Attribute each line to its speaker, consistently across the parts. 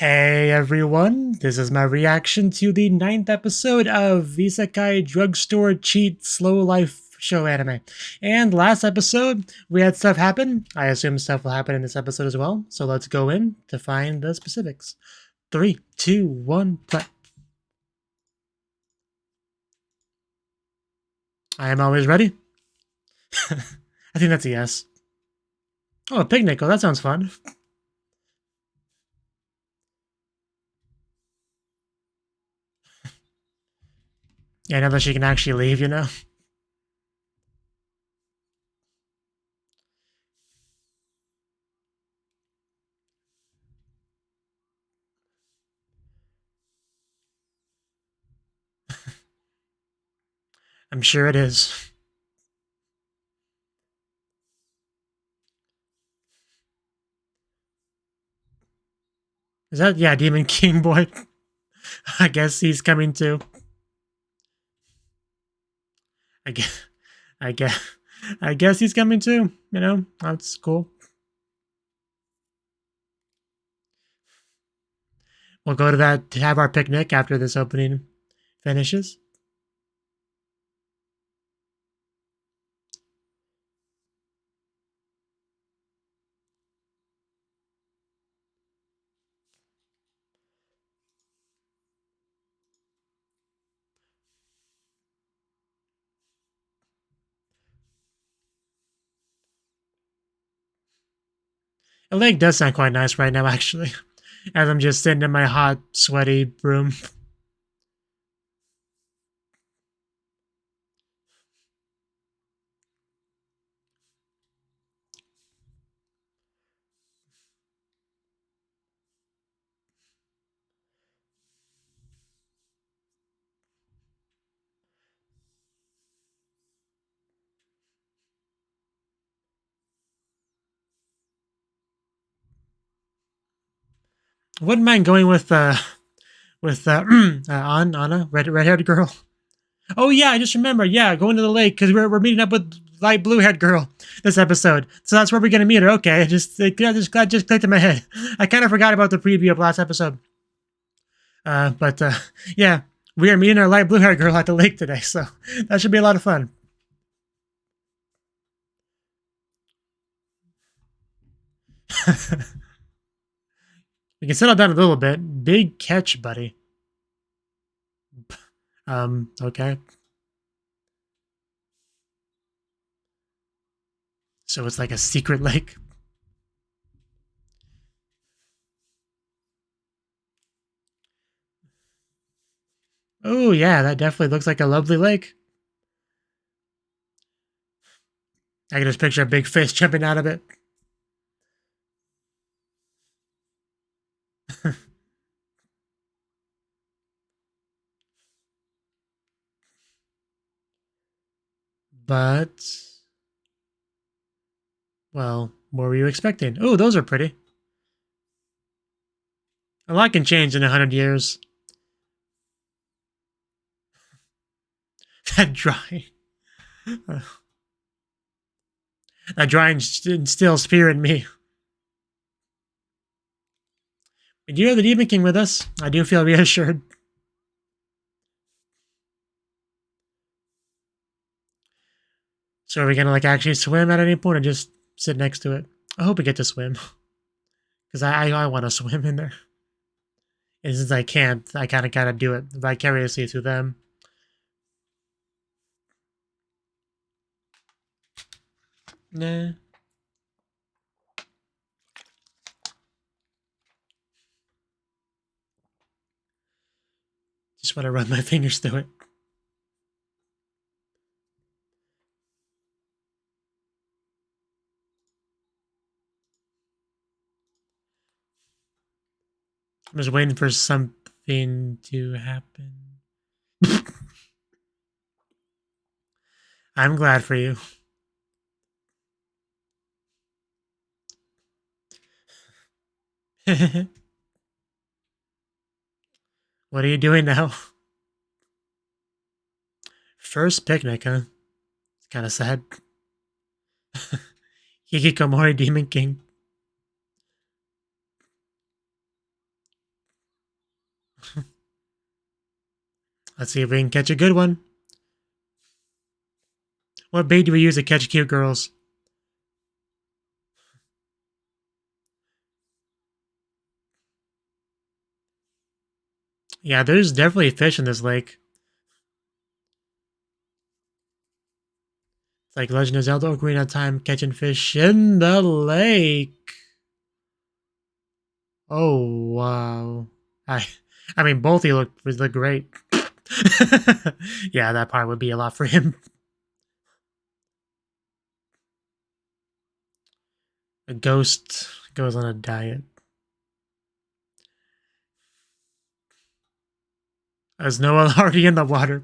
Speaker 1: Hey everyone, this is my reaction to the 9th episode of Isekai Drugstore Cheat Slow Life Show anime. And last episode, we had stuff happen. I assume stuff will happen in this episode as well. So let's go in to find the specifics. 3, 2, 1, play. I am always ready. I think that's a yes. Oh, a picnic. Oh, that sounds fun. Yeah, now that she can actually leave, you know? I'm sure it is. Is that, yeah, Demon King boy? I guess he's coming too. I guess, I guess, I guess he's coming too. You know, that's cool. We'll go to that to have our picnic after this opening finishes. The lake does sound quite nice right now, actually, as I'm just sitting in my hot, sweaty room. Wouldn't mind going with Anna, red-haired girl. Oh yeah, I just remember. Yeah, going to the lake because we're meeting up with light blue-haired girl this episode. So that's where we're gonna meet her. Okay, just clicked in my head. I kind of forgot about the preview of last episode. But yeah, we are meeting our light blue-haired girl at the lake today, so that should be a lot of fun. We can settle down a little bit. Big catch, buddy. Okay. So it's like a secret lake. Oh yeah, that definitely looks like a lovely lake. I can just picture a big fish jumping out of it. But, well, what were you expecting? Oh, those are pretty. A lot can change in 100 years. That drawing. That drawing instills fear in me. We do have the Demon King with us. I do feel reassured. So are we gonna like actually swim at any point or just sit next to it? I hope we get to swim. Because I want to swim in there. And since I can't, I kind of gotta do it vicariously through them. Nah. Just want to run my fingers through it. I'm just waiting for something to happen. I'm glad for you. What are you doing now? First picnic, huh? It's kind of sad. Hikikomori Demon King. Let's see if we can catch a good one. What bait do we use to catch cute girls? Yeah, there's definitely fish in this lake. It's like Legend of Zelda Ocarina of Time catching fish in the lake. Oh, wow. I mean, both of you look great. Yeah, that part would be a lot for him. A ghost goes on a diet. There's Noah already in the water.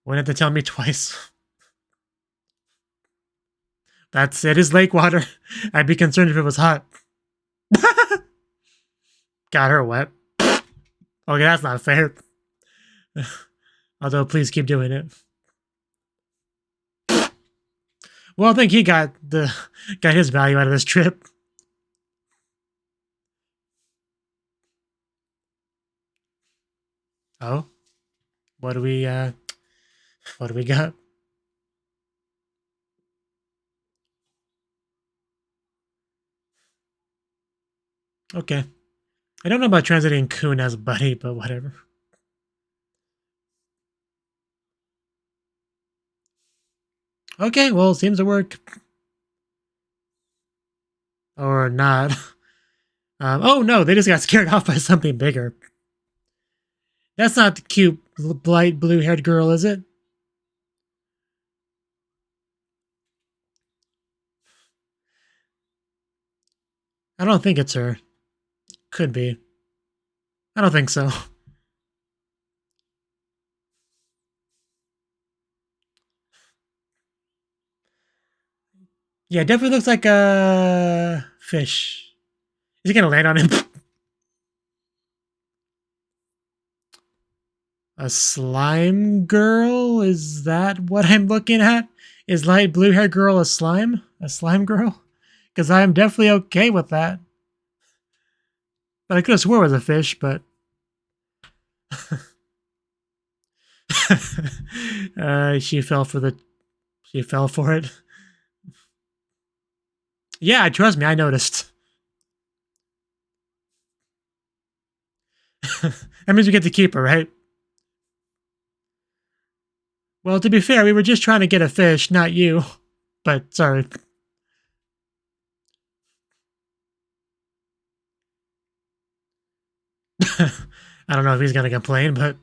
Speaker 1: Wouldn't have to tell me twice. That's it, is lake water. I'd be concerned if it was hot. Got her wet. Okay, that's not fair. Although, please keep doing it. Well, I think he got his value out of this trip. Oh, what do we got? Okay, I don't know about translating Kun as buddy, but whatever. Okay, well, seems to work. Or not. Oh no, they just got scared off by something bigger. That's not the cute, light blue-haired girl, is it? I don't think it's her. Could be. I don't think so. Yeah, definitely looks like a fish. Is he gonna land on him? A slime girl? Is that what I'm looking at? Is light blue hair girl a slime? A slime girl? Because I'm definitely okay with that. But I could have swore it was a fish, but... she fell for it. Yeah, trust me, I noticed. That means we get to keep her, right? Well, to be fair, we were just trying to get a fish, not you. But, sorry. I don't know if he's gonna complain, but...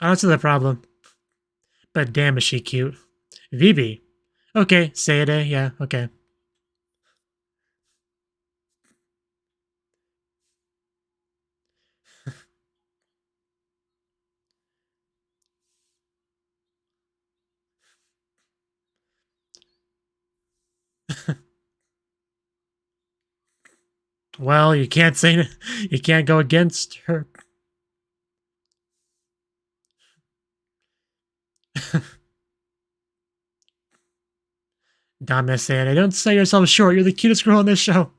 Speaker 1: I don't see the problem. But damn, is she cute. Vivi. Okay, Seide, yeah, okay. Well, you can't say... You can't go against her. Dame Seide, don't sell yourself short. You're the cutest girl on this show.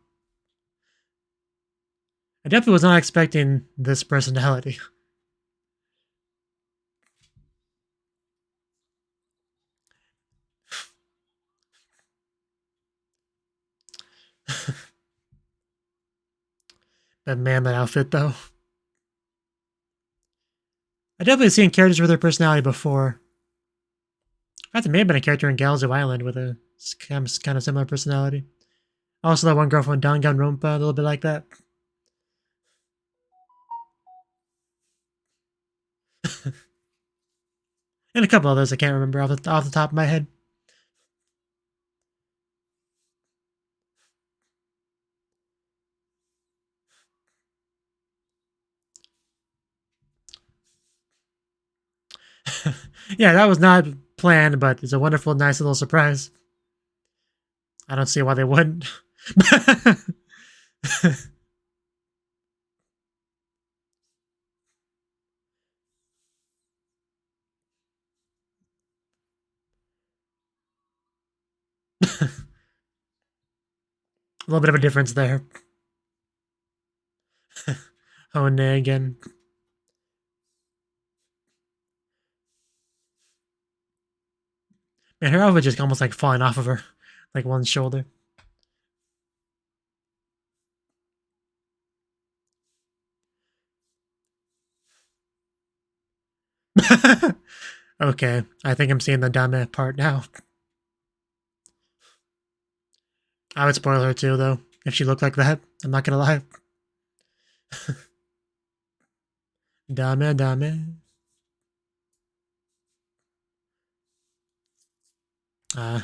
Speaker 1: I definitely was not expecting this personality. But man, that outfit, though. I've definitely seen characters with their personality before. In fact, there may have been a character in Galzo Island with a kind of similar personality. Also, that one girl from Danganronpa, a little bit like that. And a couple others I can't remember off the top of my head. Yeah, that was not planned, but it's a wonderful, nice little surprise. I don't see why they wouldn't. A little bit of a difference there. Oh, nay again. Man, her outfit just almost like falling off of her, like one shoulder. Okay, I think I'm seeing the dame part now. I would spoil her too, though, if she looked like that. I'm not gonna lie. Dame. Uh,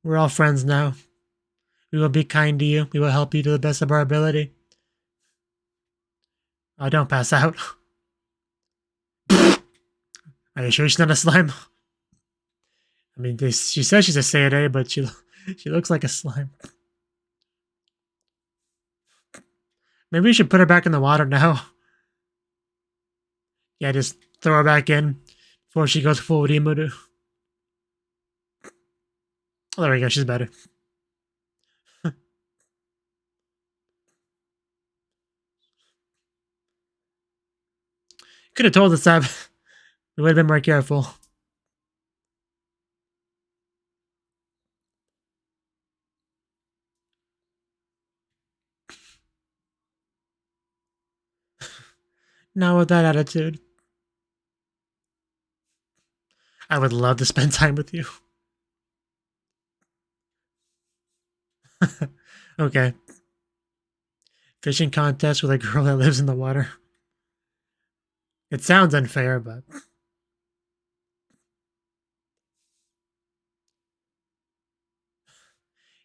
Speaker 1: we're all friends now. We will be kind to you. We will help you to the best of our ability. Oh, don't pass out. Are you sure she's not a slime? I mean, she says she's a Seirei, but she looks like a slime. Maybe we should put her back in the water now. Yeah, just throw her back in before she goes full Rimuru. Oh, there we go. She's better. Could have told us that. We would have been more careful. Not with that attitude. I would love to spend time with you. Okay. Fishing contest with a girl that lives in the water. It sounds unfair, but...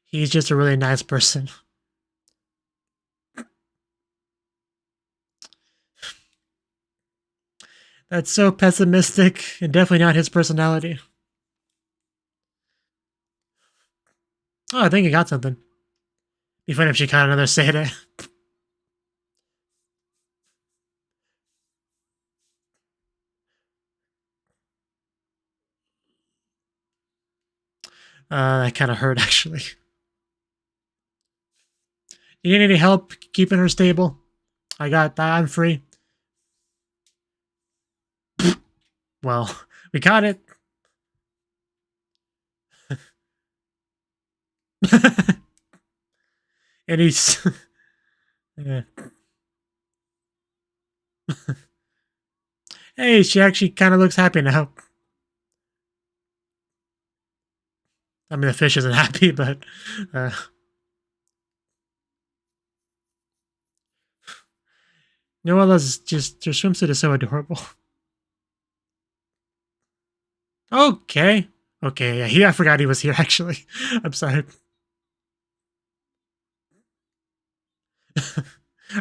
Speaker 1: He's just a really nice person. That's so pessimistic, and definitely not his personality. Oh, I think he got something. Be fun if she caught another Seirei. That kind of hurt, actually. You need any help keeping her stable? I got that. I'm free. Well, we got it. And he's... yeah. Hey, she actually kind of looks happy now. I mean, the fish isn't happy, but... Noella's just... Her swimsuit is so adorable. Okay. Okay, yeah, I forgot he was here, actually. I'm sorry.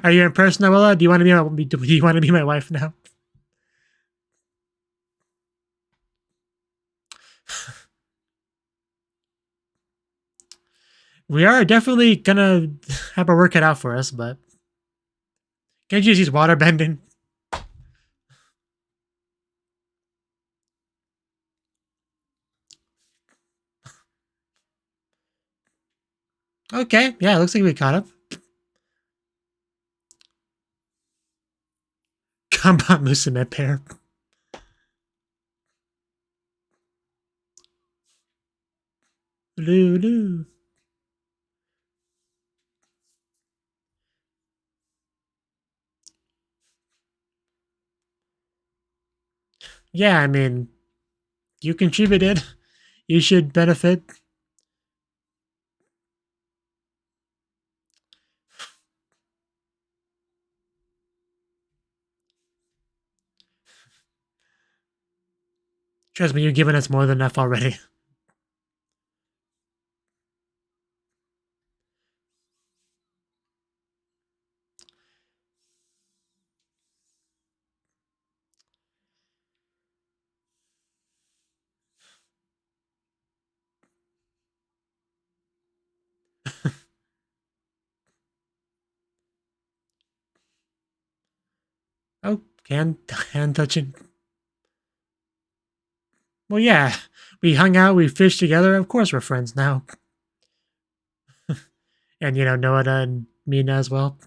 Speaker 1: Are you impressed, Noella? Do you want to be my wife now? We are definitely gonna have our work cut out for us, but can't you just use water bending? Okay, yeah, looks like we caught up. Combat Musume pair. Lulu. Yeah, I mean, you contributed. You should benefit. Trust me, you've given us more than enough already. Oh, hand touching. Well, yeah, we hung out, we fished together. Of course, we're friends now. And Noada and Mina as well.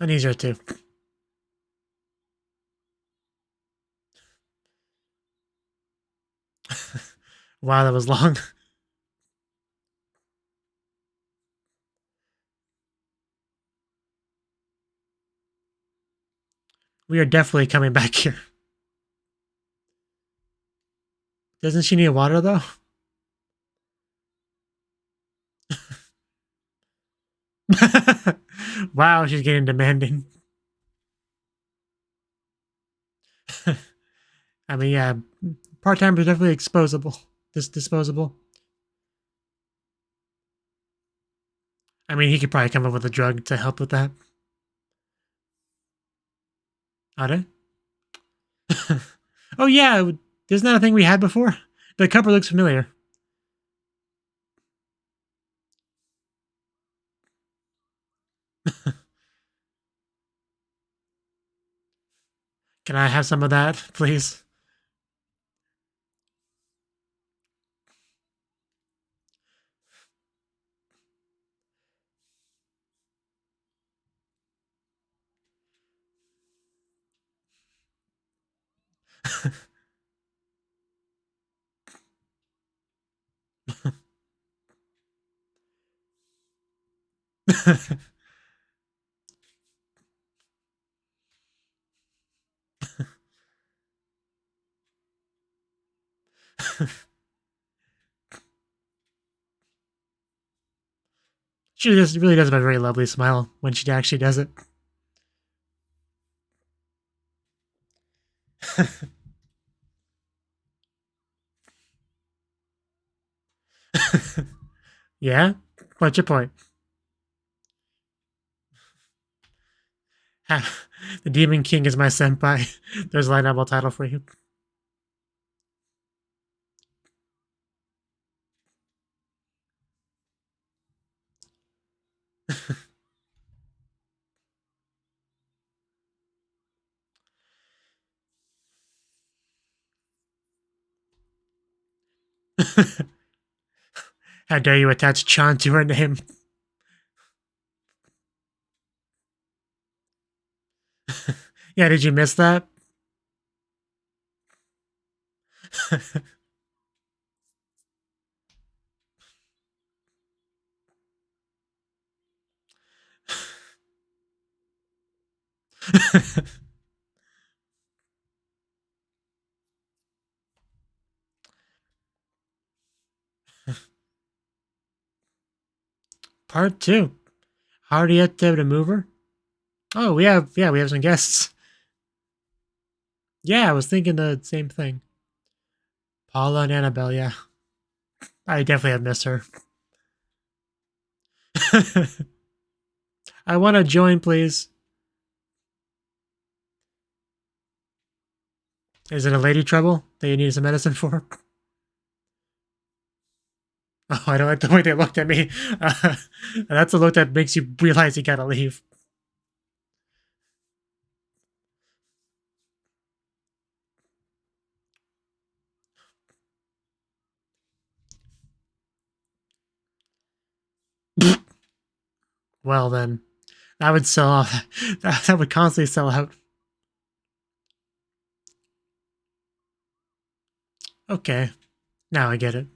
Speaker 1: And he's here too. Wow, that was long. We are definitely coming back here. Doesn't she need water though? Wow, she's getting demanding. I mean, yeah, part-time is definitely disposable. I mean, he could probably come up with a drug to help with that. Are Oh yeah, isn't that a thing we had before? The cover looks familiar. Can I have some of that, please? She just really does have a very lovely smile when she actually does it. Yeah? What's your point? The Demon King is my senpai. There's a light-novel title for you. How dare you attach Chan to her name? Yeah, did you miss that? Part 2. Already at the mover? Oh, we have some guests. Yeah, I was thinking the same thing. Paula and Annabelle, yeah. I definitely have missed her. I want to join, please. Is it a lady trouble that you need some medicine for? Oh, I don't like the way they looked at me. That's a look that makes you realize you gotta leave. Well, then, that would sell out. That would constantly sell out. Okay, now I get it.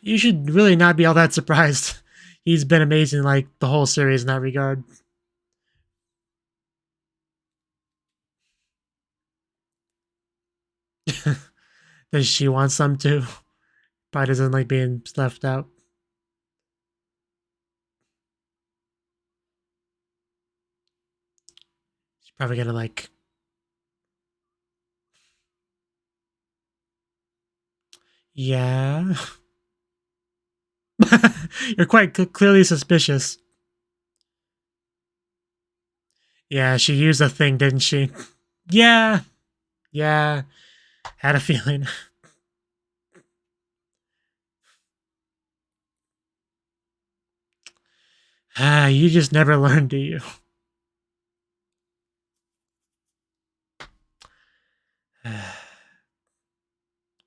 Speaker 1: You should really not be all that surprised. He's been amazing, like, the whole series in that regard. Does she want some too? Probably doesn't like being left out. Probably gonna like... Yeah. You're quite clearly suspicious. Yeah, she used a thing, didn't she? Yeah. Yeah. Had a feeling. You just never learn, do you?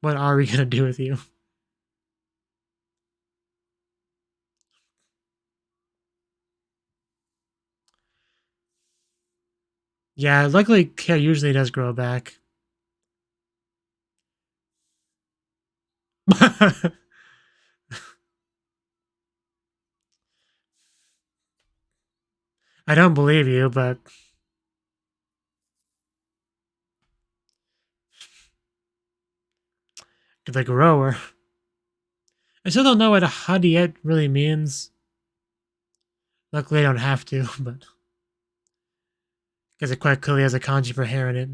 Speaker 1: What are we gonna do with you? Yeah, luckily hair usually does grow back. I don't believe you, but... The grower. I still don't know what a hadiyet really means. Luckily I don't have to, but... Because it quite clearly has a kanji for hair in it.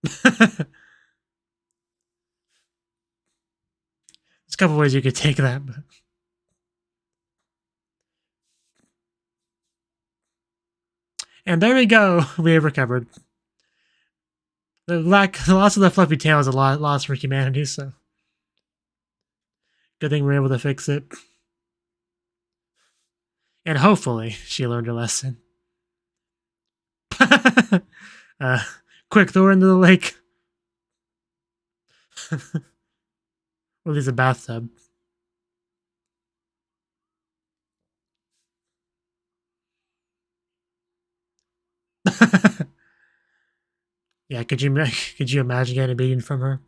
Speaker 1: There's a couple ways you could take that, but... And there we go. We have recovered. The loss of the fluffy tail is a loss for humanity, so... Good thing we're able to fix it. And hopefully, she learned her lesson. Quick, throw her into the lake. Well, there's a bathtub. Yeah, could you imagine getting a beating from her?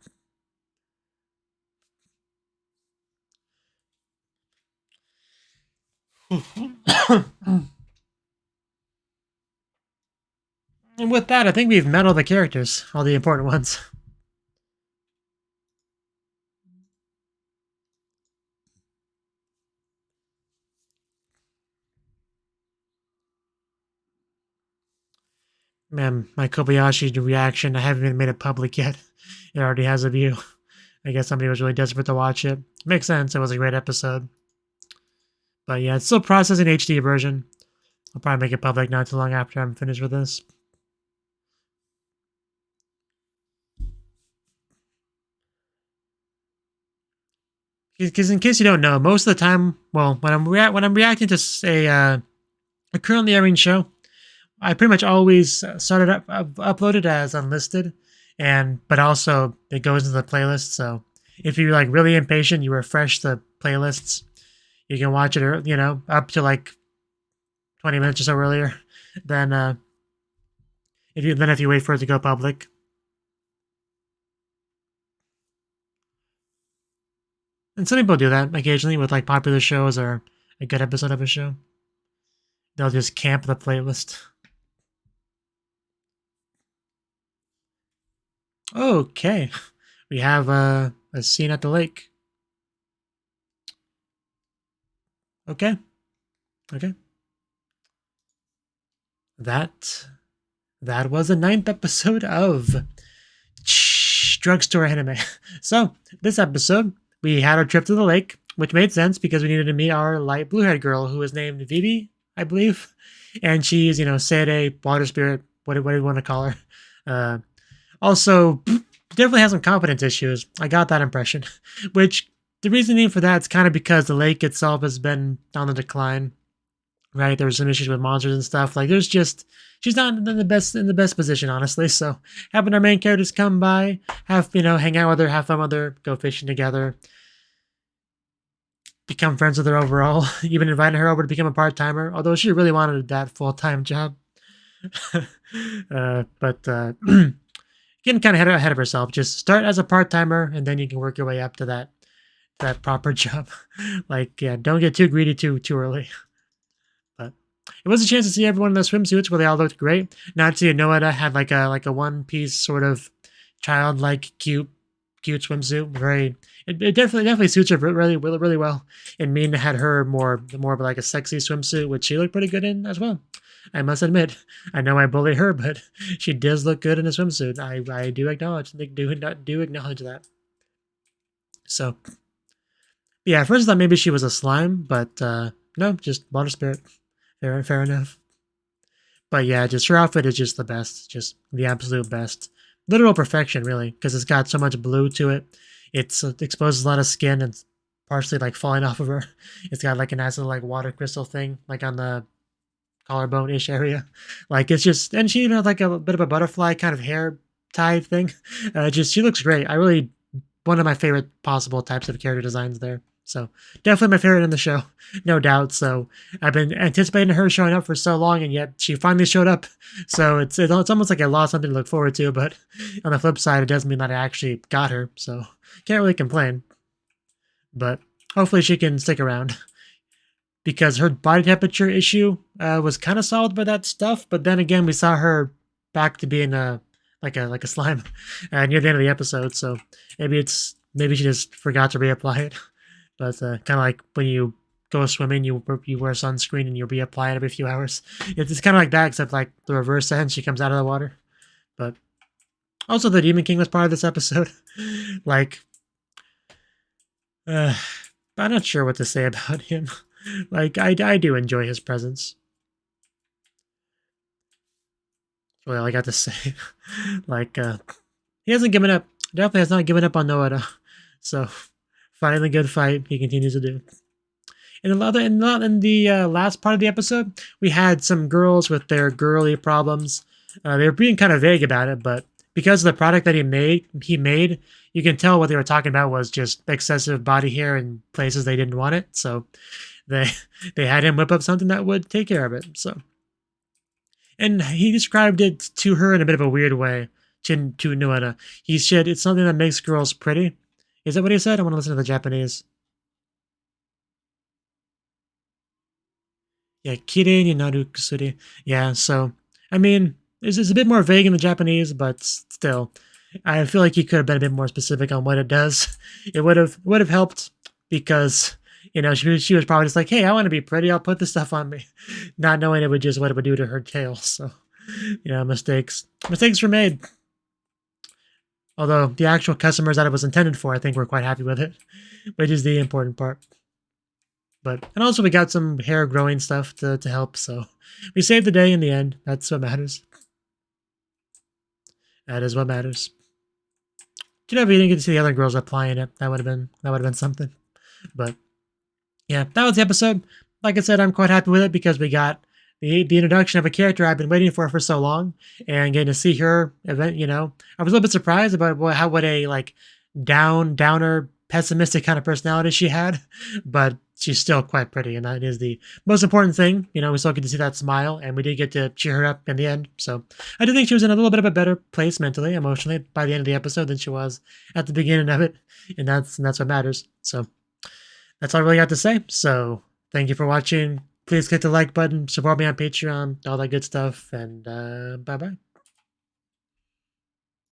Speaker 1: And with that, I think we've met all the characters, all the important ones. Man, my Kobayashi reaction, I haven't even made it public yet. It already has a view. I guess somebody was really desperate to watch it. Makes sense, it was a great episode. But yeah, it's still processing HD version. I'll probably make it public not too long after I'm finished with this. Because in case you don't know, most of the time, well, when I'm reacting to a currently airing show, I pretty much always started uploaded as unlisted, but also it goes into the playlist. So if you're like really impatient, you refresh the playlists. You can watch it, up to like 20 minutes or so earlier. Then if you wait for it to go public. And some people do that occasionally with like popular shows or a good episode of a show. They'll just camp the playlist. Okay, we have a scene at the lake. Okay. That was the 9th episode of Drugstore Anime. So this episode, we had our trip to the lake, which made sense because we needed to meet our light blue-haired girl who was named Vivi, I believe. And she's, Sede, water spirit, what do you want to call her? Also, definitely has some confidence issues. I got that impression. Which, the reasoning for that is kind of because the lake itself has been on the decline. Right? There were some issues with monsters and stuff. Like, she's not in the best position, honestly. So, having our main characters come by, hang out with her, have fun with her, go fishing together, become friends with her overall, even inviting her over to become a part-timer, although she really wanted that full-time job. But getting kind of ahead of herself. Just start as a part-timer, and then you can work your way up to that proper job. Like, yeah, don't get too greedy too early. But it was a chance to see everyone in their swimsuits where they all looked great. Natsu and Noeda had like a one-piece sort of childlike cute cute swimsuit. It definitely suits her really well. And Mina had her more of like a sexy swimsuit, which she looked pretty good in as well. I must admit, I know I bully her, but she does look good in a swimsuit. I do acknowledge acknowledge that. So yeah, at first I thought maybe she was a slime, but no, just water spirit. Fair enough. But yeah, just her outfit is just the best, just the absolute best. Literal perfection, really, because it's got so much blue to it. It exposes a lot of skin and partially like falling off of her. It's got like a nice little like water crystal thing, like on the collarbone-ish area. Like it's just, and she even has like a bit of a butterfly kind of hair tie thing. Just she looks great. I really one of my favorite possible types of character designs there. So definitely my favorite in the show, no doubt. So I've been anticipating her showing up for so long, and yet she finally showed up. So it's almost like I lost something to look forward to. But on the flip side, it doesn't mean that I actually got her. So can't really complain. But hopefully she can stick around, because her body temperature issue was kind of solved by that stuff. But then again, we saw her back to being like a slime near the end of the episode. So maybe she just forgot to reapply it. But kind of like when you go swimming, you wear sunscreen and you reapply it every few hours. It's kind of like that, except like the reverse end. She comes out of the water. But also the Demon King was part of this episode. Like, I'm not sure what to say about him. Like, I do enjoy his presence. That's really all I got to say. Like, he hasn't given up. Definitely has not given up on Noada. So, finally good fight. He continues to do. In the last part of the episode, we had some girls with their girly problems. They were being kind of vague about it, but because of the product that he made, you can tell what they were talking about was just excessive body hair in places they didn't want it. So they had him whip up something that would take care of it. So, and he described it to her in a bit of a weird way. To Noada, he said it's something that makes girls pretty. Is that what he said? I want to listen to the Japanese. Yeah, kirin ni naru kusuri. Yeah, so I mean, it's a bit more vague in the Japanese, but still, I feel like he could have been a bit more specific on what it does. It would have helped, because she was probably just like, hey, I want to be pretty, I'll put this stuff on me, not knowing what it would do to her tail. So mistakes were made. Although the actual customers that it was intended for, I think, were quite happy with it, which is the important part. And also we got some hair growing stuff to help, so we saved the day in the end. That's what matters. That is what matters. Too bad we didn't get to see the other girls applying it. That would have been something. But yeah, that was the episode. Like I said, I'm quite happy with it, because we got the introduction of a character I've been waiting for so long, and getting to see her event. I was a little bit surprised about what a like downer, pessimistic kind of personality she had, but she's still quite pretty, and that is the most important thing. We still get to see that smile, and we did get to cheer her up in the end. So I do think she was in a little bit of a better place mentally, emotionally by the end of the episode than she was at the beginning of it, and that's what matters. So that's all I really got to say. So thank you for watching. Please click the like button, support me on Patreon, all that good stuff, and bye-bye.